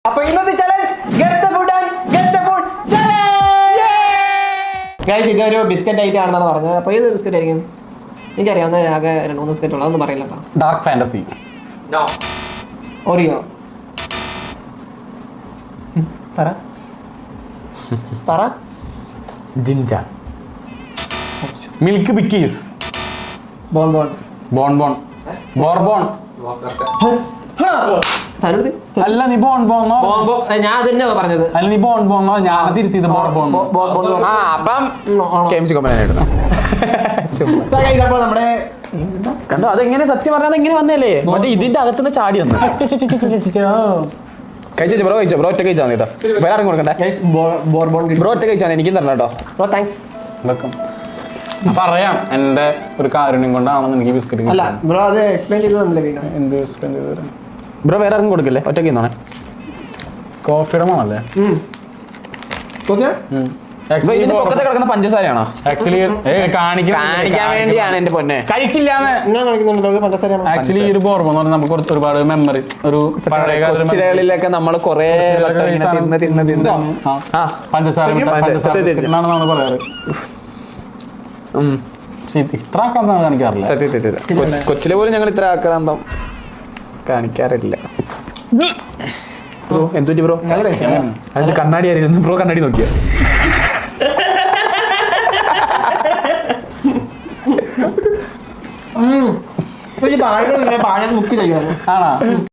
അപ്പോൾ ഇന്നത്തെ challenge get the food and get the food challenge. Guys ഇതൊരു biscuit item ആണെന്നാണ് പറഞ്ഞത്. അപ്പോൾ ഏത് ബിസ്ക്കറ്റ് ആയിരിക്കും? എനിക്കറിയാവുന്ന ആകെ 2-3 ബിസ്ക്കറ്റ് ഉള്ളത്, അതൊന്നും പറയില്ല കേട്ടോ. Dark fantasy. നോ. ഓറിയോ. പറ പറ. ജിഞ്ച. Milk Bikis. ബോൺ ബോൺ. ബോൺ ബോൺ. ബോർബോൺ. അല്ല നീ ബോൺ ബോണോ? ഞാൻ അതന്നെ പറഞ്ഞത്. അല്ല നീ ബോൺ ബോണോ? ഞാൻ തിരുത്തിയത് ബോർബോൺ. അപ്പോൾ നമ്മുടെ കണ്ടോ അതെങ്ങനെ സത്യം പറഞ്ഞാൽ എങ്ങനെ വന്നല്ലേ? മറ്റേ ഇതിന്റെ അകത്തുനിന്ന് ചാടി വന്നു. കഴിച്ചോ ബ്രോ, കഴിച്ചോ ബ്രോ, ഒറ്റ കഴിച്ചാൽ കേട്ടോ, വേറെ ആരും കൊടുക്കണ്ടേ. ബ്രോ ഒറ്റ കഴിച്ചാൽ എനിക്കും തരണം കേട്ടോ. Bro thanks. വെൽക്കം. പറയാം എന്റെ ഒരു കാരുണ്യം കൊണ്ടാണെന്ന് എനിക്ക് ബിസ്ക്കറ്റ്. അല്ല ബ്രോ അത് എക്സ്പ്ലെയിൻ ചെയ്ത് തന്നില്ല വീണ്ടും. എന്ത് എക്സ്പ്ലെയിൻ ചെയ്ത് തരാം ബ്രോ? വേറെ ആർക്കും കൊടുക്കില്ലേ? ഒറ്റയ്ക്ക് ഇന്നാണേ. കോഫിയുടെ മണല്ലേ? ഇതിന്റെ പൊക്കത്തെ കിടക്കുന്ന പഞ്ചസാരയാണോ? ആക്ച്വലി കാണിക്കാൻ വേണ്ടിയാണ് എന്റെ പൊന്നെ. കഴിക്കില്ലാന്ന് ആക്ച്വലി ഒരു ബോർബോൺ എന്ന് പറഞ്ഞാൽ നമുക്ക് ഒരുപാട് മെമ്മറി, ഒരു പഴയകാലങ്ങളിലൊക്കെ നമ്മൾ കുറെ പഞ്ചസാര എന്നാണ് നമ്മൾ പറയാറ്. ഇത്ര ആക്രാന്തം കാണിക്കാറില്ല. കൊച്ചിലെ പോലും ഞങ്ങൾ ഇത്ര ആക്രാന്തം കാണിക്കാറില്ല. ബ്രോ എന്തുപറ്റി ബ്രോ? അതിന്റെ കണ്ണാടി ആയിരുന്നു ബ്രോ, കണ്ണാടി നോക്കിയ പാഴ മുക്കി കഴിയാണ്. ആണോ?